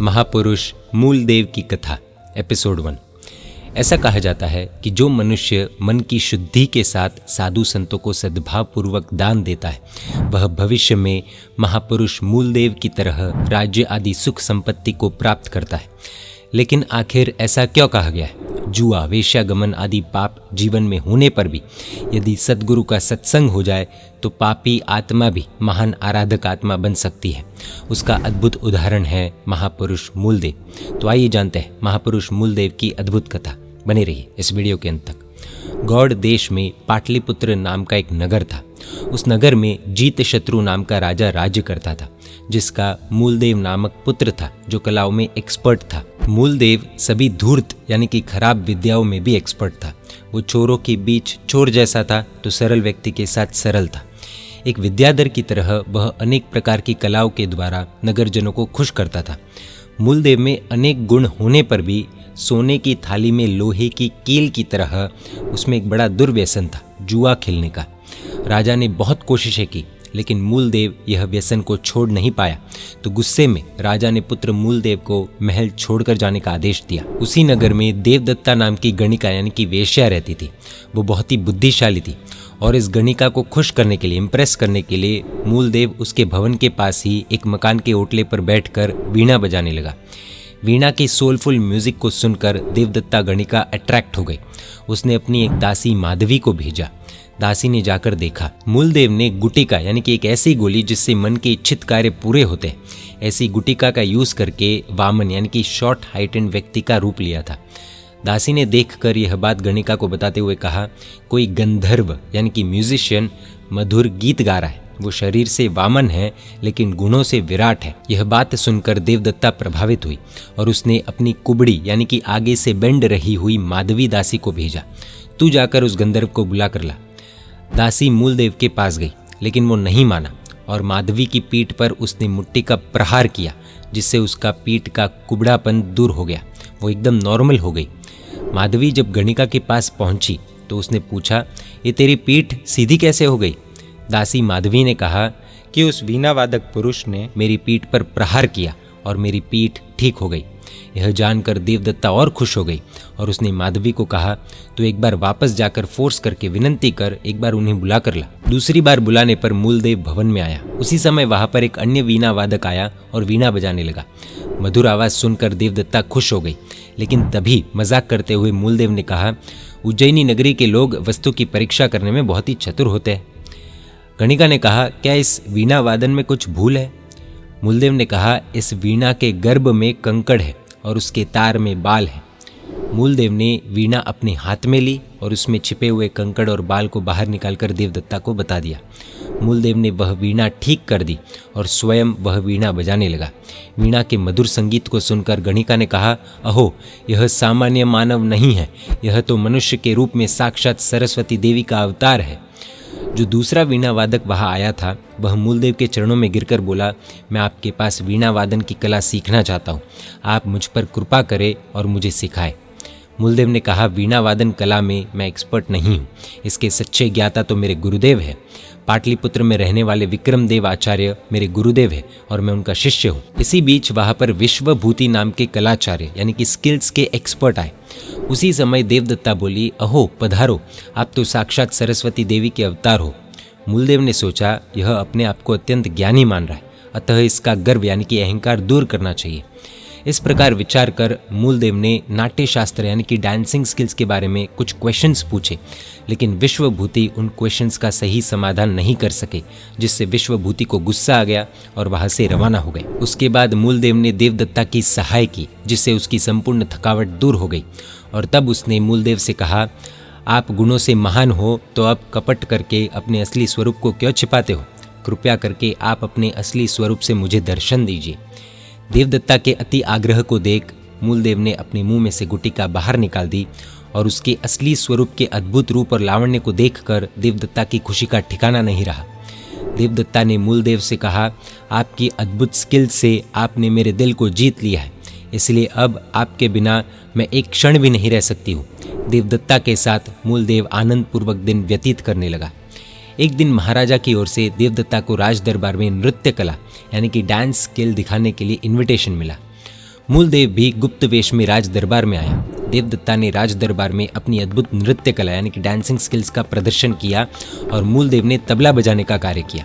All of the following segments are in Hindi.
महापुरुष मूलदेव की कथा एपिसोड 1। ऐसा कहा जाता है कि जो मनुष्य मन की शुद्धि के साथ साधु संतों को सद्भावपूर्वक दान देता है वह भविष्य में महापुरुष मूलदेव की तरह राज्य आदि सुख संपत्ति को प्राप्त करता है। लेकिन आखिर ऐसा क्यों कहा गया है? जुआ, वेश्यागमन आदि पाप जीवन में होने पर भी यदि सद्गुरु का सत्संग हो जाए तो पापी आत्मा भी महान आराधक आत्मा बन सकती है। उसका अद्भुत उदाहरण है महापुरुष मूलदेव। तो आइए जानते हैं महापुरुष मूलदेव की अद्भुत कथा। बने रहिए इस वीडियो के अंत तक। गौड़ देश में पाटलिपुत्र नाम का एक नगर था। उस नगर में जीतशत्रु नाम का राजा राज्य करता था, जिसका मूलदेव नामक पुत्र था जो कलाओं में एक्सपर्ट था। मूलदेव सभी धूर्त यानी कि खराब विद्याओं में भी एक्सपर्ट था। वो चोरों के बीच चोर जैसा था तो सरल व्यक्ति के साथ सरल था। एक विद्याधर की तरह वह अनेक प्रकार की कलाओं के द्वारा नगरजनों को खुश करता था। मूलदेव में अनेक गुण होने पर भी सोने की थाली में लोहे की कील की तरह उसमें एक बड़ा दुर्व्यसन था, जुआ खेलने का। राजा ने बहुत कोशिशें की लेकिन मूलदेव यह व्यसन को छोड़ नहीं पाया, तो गुस्से में राजा ने पुत्र मूलदेव को महल छोड़कर जाने का आदेश दिया। उसी नगर में देवदत्ता नाम की गणिका यानी कि वेश्या रहती थी। वो बहुत ही बुद्धिशाली थी और इस गणिका को खुश करने के लिए, इम्प्रेस करने के लिए मूलदेव उसके भवन के पास ही एक मकान के ओटले पर बैठकर वीणा बजाने लगा। वीणा की सोलफुल म्यूजिक को सुनकर देवदत्ता गणिका अट्रैक्ट हो गई। उसने अपनी एक दासी माधवी को भेजा। दासी ने जाकर देखा, मूलदेव ने गुटिका यानी कि एक ऐसी गोली जिससे मन के इच्छित कार्य पूरे होते हैं, ऐसी गुटिका का यूज करके वामन यानी कि शॉर्ट हाइटेंड व्यक्ति का रूप लिया था। दासी ने देखकर यह बात गणिका को बताते हुए कहा, कोई गंधर्व यानी कि म्यूजिशियन मधुर गीत गा रहा है। वो शरीर से वामन है लेकिन गुणों से विराट है। यह बात सुनकर देवदत्ता प्रभावित हुई और उसने अपनी कुबड़ी यानी कि आगे से बेंड रही हुई माधवी दासी को भेजा, तू जाकर उस गंधर्व को बुला कर ला। दासी मूलदेव के पास गई लेकिन वो नहीं माना और माधवी की पीठ पर उसने मुट्ठी का प्रहार किया, जिससे उसका पीठ का कुबड़ापन दूर हो गया। वो एकदम नॉर्मल हो गई। माधवी जब गणिका के पास पहुंची तो उसने पूछा, ये तेरी पीठ सीधी कैसे हो गई? दासी माधवी ने कहा कि उस वीणावादक पुरुष ने मेरी पीठ पर प्रहार किया और मेरी पीठ ठीक हो गई। यह जानकर देवदत्ता और खुश हो गई और उसने माधवी को कहा, तो एक बार वापस जाकर फोर्स करके विनंती कर एक बार उन्हें बुला कर ला। दूसरी बार बुलाने पर मूलदेव भवन में आया। उसी समय वहां पर एक अन्य वीणा वादक आया और वीणा बजाने लगा। मधुर आवाज सुनकर देवदत्ता खुश हो गई, लेकिन तभी मजाक करते हुए मूलदेव ने कहा, उज्जैनी नगरी के लोग वस्तु की परीक्षा करने में बहुत ही चतुर होते हैं। गणिका ने कहा, क्या इस वीणा वादन में कुछ भूल है? मूलदेव ने कहा, इस वीणा के गर्भ में कंकड़ है और उसके तार में बाल है। मूलदेव ने वीणा अपने हाथ में ली और उसमें छिपे हुए कंकड़ और बाल को बाहर निकालकर देवदत्ता को बता दिया। मूलदेव ने वह वीणा ठीक कर दी और स्वयं वह वीणा बजाने लगा। वीणा के मधुर संगीत को सुनकर गणिका ने कहा, अहो, यह सामान्य मानव नहीं है, यह तो मनुष्य के रूप में साक्षात सरस्वती देवी का अवतार है। जो दूसरा वीणा वादक वहाँ आया था वह मूलदेव के चरणों में गिरकर बोला, मैं आपके पास वीणा वादन की कला सीखना चाहता हूँ, आप मुझ पर कृपा करें और मुझे सिखाएं। मूलदेव ने कहा, वीणा वादन कला में मैं एक्सपर्ट नहीं हूँ, इसके सच्चे ज्ञाता तो मेरे गुरुदेव है। पाटलिपुत्र में रहने वाले विक्रमदेव आचार्य मेरे गुरुदेव है और मैं उनका शिष्य हूँ। इसी बीच वहाँ पर विश्वभूति नाम के कलाचार्य यानी कि स्किल्स के एक्सपर्ट आए। उसी समय देवदत्ता बोली, अहो पधारो, आप तो साक्षात सरस्वती देवी के अवतार हो। मूलदेव ने सोचा, यह अपने आप को अत्यंत ज्ञानी मान रहा है, अतः इसका गर्व यानी कि अहंकार दूर करना चाहिए। इस प्रकार विचार कर मूलदेव ने नाट्य शास्त्र यानी कि डांसिंग स्किल्स के बारे में कुछ क्वेश्चंस पूछे, लेकिन विश्वभूति उन क्वेश्चंस का सही समाधान नहीं कर सके, जिससे विश्वभूति को गुस्सा आ गया और वहां से रवाना हो गए। उसके बाद मूलदेव ने देवदत्ता की सहाय की, जिससे उसकी संपूर्ण थकावट दूर हो गई और तब उसने मूलदेव से कहा, आप गुणों से महान हो तो अब कपट करके अपने असली स्वरूप को क्यों छिपाते हो? कृपया करके आप अपने असली स्वरूप से मुझे दर्शन दीजिए। देवदत्ता के अति आग्रह को देख मूलदेव ने अपने मुंह में से गुटिका बाहर निकाल दी और उसके असली स्वरूप के अद्भुत रूप और लावण्य को देखकर देवदत्ता की खुशी का ठिकाना नहीं रहा। देवदत्ता ने मूलदेव से कहा, आपकी अद्भुत स्किल से आपने मेरे दिल को जीत लिया है, इसलिए अब आपके बिना मैं एक क्षण भी नहीं रह सकती हूँ। देवदत्ता के साथ मूलदेव आनंद पूर्वक दिन व्यतीत करने लगा। एक दिन महाराजा की ओर से देवदत्ता को राज दरबार में नृत्य कला यानी कि डांस स्किल दिखाने के लिए इनविटेशन मिला। मूलदेव भी गुप्त वेश में राज दरबार में आया। देवदत्ता ने राज दरबार में अपनी अद्भुत नृत्य कला यानी कि डांसिंग स्किल्स का प्रदर्शन किया और मूलदेव ने तबला बजाने का कार्य किया।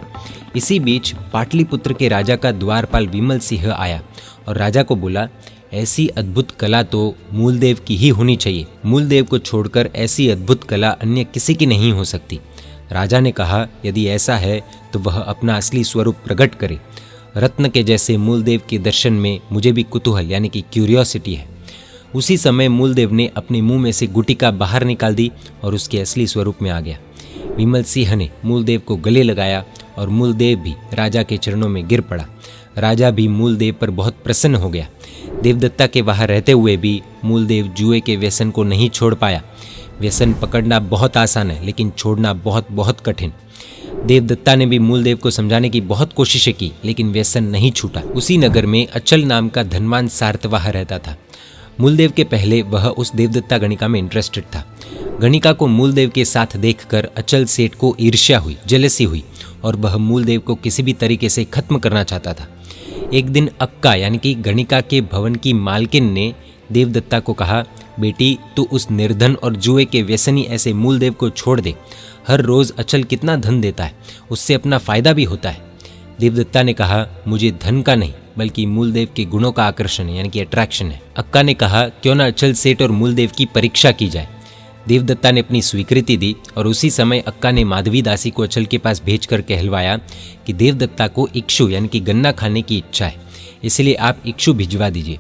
इसी बीच पाटलिपुत्र के राजा का द्वारपाल विमल सिंह आया और राजा को बोला, ऐसी अद्भुत कला तो मूलदेव की ही होनी चाहिए। मूलदेव को छोड़कर ऐसी अद्भुत कला अन्य किसी की नहीं हो सकती। राजा ने कहा, यदि ऐसा है तो वह अपना असली स्वरूप प्रकट करे। रत्न के जैसे मूलदेव के दर्शन में मुझे भी कुतूहल यानी कि क्यूरियोसिटी है। उसी समय मूलदेव ने अपने मुंह में से गुटिका बाहर निकाल दी और उसके असली स्वरूप में आ गया। विमल सिंह ने मूलदेव को गले लगाया और मूलदेव भी राजा के चरणों में गिर पड़ा। राजा भी मूलदेव पर बहुत प्रसन्न हो गया। देवदत्ता के वहाँ रहते हुए भी मूलदेव जुए के व्यसन को नहीं छोड़ पाया। व्यसन पकड़ना बहुत आसान है, लेकिन छोड़ना बहुत बहुत कठिन। देवदत्ता ने भी मूलदेव को समझाने की बहुत कोशिशें की, लेकिन व्यसन नहीं छूटा। उसी नगर में अचल नाम का धनवान सार्तवाह रहता था। मूलदेव के पहले वह उस देवदत्ता गणिका में इंटरेस्टेड था। गणिका को मूलदेव के साथ देखकर अचल सेठ को ईर्ष्या हुई, जेलसी हुई और वह मूलदेव को किसी भी तरीके से खत्म करना चाहता था। एक दिन अक्का यानी कि गणिका के भवन की मालकिन ने देवदत्ता को कहा, बेटी तू उस निर्धन और जुए के व्यसनी ऐसे मूलदेव को छोड़ दे। हर रोज अचल कितना धन देता है, उससे अपना फायदा भी होता है। देवदत्ता ने कहा, मुझे धन का नहीं बल्कि मूलदेव के गुणों का आकर्षण है यानी कि अट्रैक्शन है। अक्का ने कहा, क्यों ना अचल सेठ और मूलदेव की परीक्षा की जाए। देवदत्ता ने अपनी स्वीकृति दी और उसी समय अक्का ने माधवी दासी को अचल के पास भेजकर कहलवाया कि देवदत्ता को इक्षु यानी कि गन्ना खाने की इच्छा है, इसलिए आप इक्षु भिजवा दीजिए।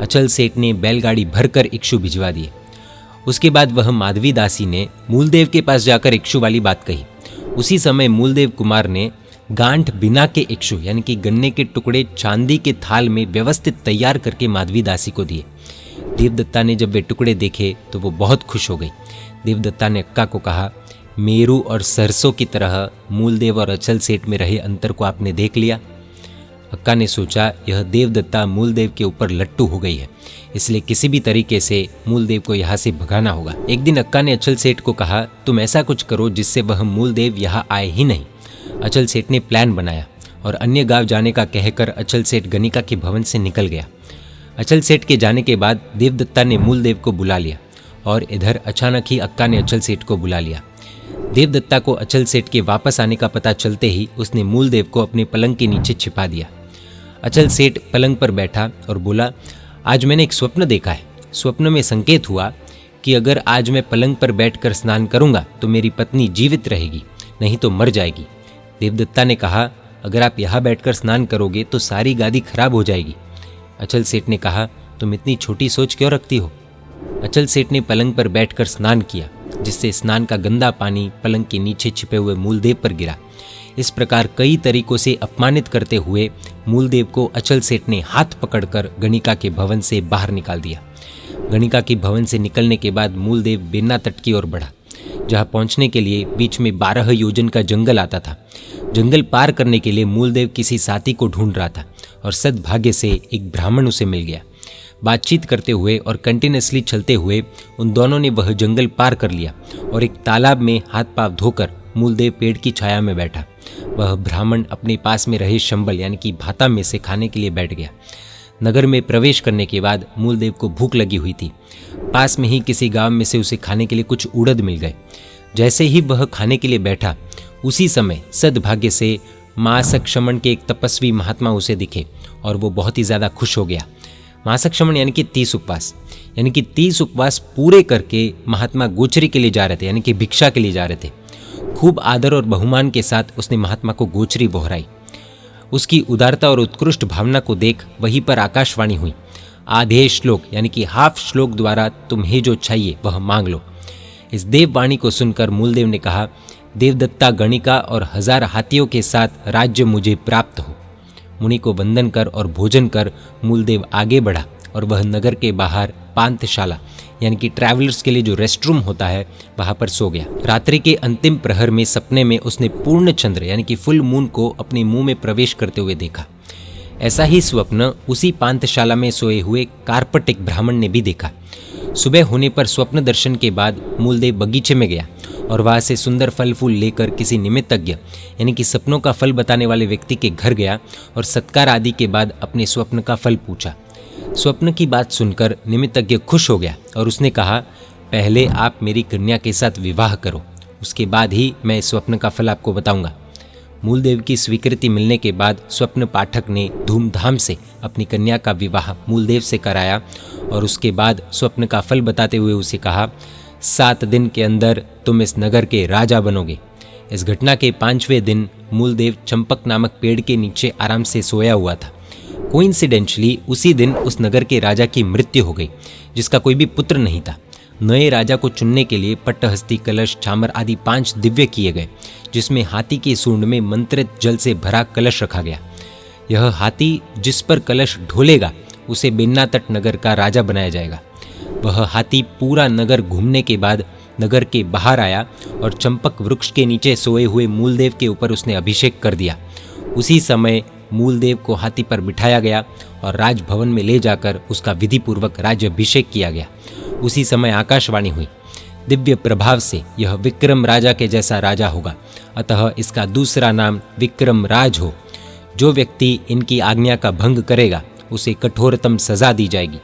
अचल सेठ ने बैलगाड़ी भरकर इक्षु भिजवा दिए। उसके बाद वह माधवी दासी ने मूलदेव के पास जाकर इक्षु वाली बात कही। उसी समय मूलदेव कुमार ने गांठ बिना के इक्षु यानी कि गन्ने के टुकड़े चांदी के थाल में व्यवस्थित तैयार करके माधवी दासी को दिए। देवदत्ता ने जब वे टुकड़े देखे तो वो बहुत खुश हो गई। देवदत्ता ने अक्का को कहा, मेरू और सरसों की तरह मूलदेव और अचल सेठ में रहे अंतर को आपने देख लिया। अक्का ने सोचा, यह देवदत्ता मूलदेव के ऊपर लट्टू हो गई है, इसलिए किसी भी तरीके से मूलदेव को यहाँ से भगाना होगा। एक दिन अक्का ने अचल सेठ को कहा, तुम ऐसा कुछ करो जिससे वह मूलदेव यहाँ आए ही नहीं। अचल सेठ ने प्लान बनाया और अन्य गांव जाने का कहकर अचल सेठ गणिका के भवन से निकल गया। अचल सेठ के जाने के बाद देवदत्ता ने मूलदेव को बुला लिया और इधर अचानक ही अक्का ने अचल सेठ को बुला लिया। देवदत्ता को अचल सेठ के वापस आने का पता चलते ही उसने मूलदेव को अपने पलंग के नीचे छिपा दिया। अचल सेठ पलंग पर बैठा और बोला, आज मैंने एक स्वप्न देखा है। स्वप्न में संकेत हुआ कि अगर आज मैं पलंग पर बैठकर स्नान करूंगा तो मेरी पत्नी जीवित रहेगी, नहीं तो मर जाएगी। देवदत्ता ने कहा, अगर आप यहाँ बैठकर स्नान करोगे तो सारी गादी खराब हो जाएगी। अचल सेठ ने कहा, तुम इतनी छोटी सोच क्यों रखती हो। अचल सेठ ने पलंग पर बैठकर स्नान किया, जिससे स्नान का गंदा पानी पलंग के नीचे छिपे हुए मूलदेव पर गिरा। इस प्रकार कई तरीकों से अपमानित करते हुए मूलदेव को अचल सेठ ने हाथ पकड़कर गणिका के भवन से बाहर निकाल दिया। गणिका के भवन से निकलने के बाद मूलदेव बेन्ना तट की ओर बढ़ा, जहां पहुंचने के लिए बीच में 12 योजन का जंगल आता था। जंगल पार करने के लिए मूलदेव किसी साथी को ढूंढ रहा था और सद्भाग्य से एक ब्राह्मण उसे मिल गया। बातचीत करते हुए और कंटिन्यूसली चलते हुए उन दोनों ने वह जंगल पार कर लिया और एक तालाब में हाथ पांव धोकर मूलदेव पेड़ की छाया में बैठा। वह ब्राह्मण अपने पास में रहे शंबल यानी कि भाता में से खाने के लिए बैठ गया। नगर में प्रवेश करने के बाद मूलदेव को भूख लगी हुई थी। पास में ही किसी गांव में से उसे खाने के लिए कुछ उड़द मिल गए। जैसे ही वह खाने के लिए बैठा, उसी समय सद्भाग्य से मासक्षमण के एक तपस्वी महात्मा उसे दिखे और वो बहुत ही ज़्यादा खुश हो गया। मासक्षमण यानी कि 30 उपवास, यानी कि 30 उपवास पूरे करके महात्मा गोचरी के लिए जा रहे थे, यानी कि भिक्षा के लिए जा रहे थे। खूब आदर और बहुमान के साथ उसने महात्मा को गोचरी बोहराई। उसकी उदारता और उत्कृष्ट भावना को देख वहीं पर आकाशवाणी हुई, आधे श्लोक यानी कि हाफ श्लोक द्वारा तुम्हें जो चाहिए वह मांग लो। इस देववाणी को सुनकर मूलदेव ने कहा, देवदत्ता गणिका और 1000 हाथियों के साथ राज्य मुझे प्राप्त हो। मुनि को वंदन कर और भोजन कर मूलदेव आगे बढ़ा और वह नगर के बाहर पांथशाला यानी कि ट्रैवलर्स के लिए जो रेस्ट रूम होता है वहां पर सो गया। रात्रि के अंतिम प्रहर में सपने में उसने पूर्ण चंद्र यानी कि फुल मून को अपने मुंह में प्रवेश करते हुए देखा। ऐसा ही स्वप्न उसी पांथशाला में सोए हुए कार्पटिक ब्राह्मण ने भी देखा। सुबह होने पर स्वप्न दर्शन के बाद मूलदेव बगीचे में गया और वहां से सुंदर फल फूल लेकर किसी निमित्तज्ञ यानी कि सपनों का फल बताने वाले व्यक्ति के घर गया और सत्कार आदि के बाद अपने स्वप्न का फल पूछा। स्वप्न की बात सुनकर निमित्तज्ञ खुश हो गया और उसने कहा, पहले आप मेरी कन्या के साथ विवाह करो, उसके बाद ही मैं इस स्वप्न का फल आपको बताऊंगा। मूलदेव की स्वीकृति मिलने के बाद स्वप्न पाठक ने धूमधाम से अपनी कन्या का विवाह मूलदेव से कराया और उसके बाद स्वप्न का फल बताते हुए उसे कहा, 7 दिन के अंदर तुम इस नगर के राजा बनोगे। इस घटना के 5वें दिन मूलदेव चंपक नामक पेड़ के नीचे आराम से सोया हुआ था। कोइंसिडेंटली उसी दिन उस नगर के राजा की मृत्यु हो गई, जिसका कोई भी पुत्र नहीं था। नए राजा को चुनने के लिए पट्टहस्ती, कलश, छामर आदि 5 दिव्य किए गए, जिसमें हाथी के सूंड में मंत्रित जल से भरा कलश रखा गया। यह हाथी जिस पर कलश ढोलेगा उसे बेन्नातट नगर का राजा बनाया जाएगा। वह हाथी पूरा नगर घूमने के बाद नगर के बाहर आया और चंपक वृक्ष के नीचे सोए हुए मूलदेव के ऊपर उसने अभिषेक कर दिया। उसी समय मूलदेव को हाथी पर बिठाया गया और राजभवन में ले जाकर उसका विधिपूर्वक राज्याभिषेक किया गया। उसी समय आकाशवाणी हुई, दिव्य प्रभाव से यह विक्रम राजा के जैसा राजा होगा, अतः इसका दूसरा नाम विक्रम राज हो। जो व्यक्ति इनकी आज्ञा का भंग करेगा उसे कठोरतम सजा दी जाएगी।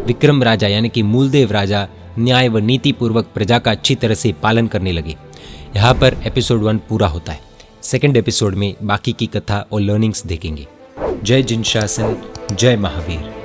विक्रम राजा यानी कि मूलदेव राजा न्याय व नीति पूर्वक प्रजा का अच्छी तरह से पालन करने लगे। यहाँ पर एपिसोड 1 पूरा होता है। सेकंड एपिसोड में बाकी की कथा और लर्निंग्स देखेंगे। जय जिनशासन, जय महावीर।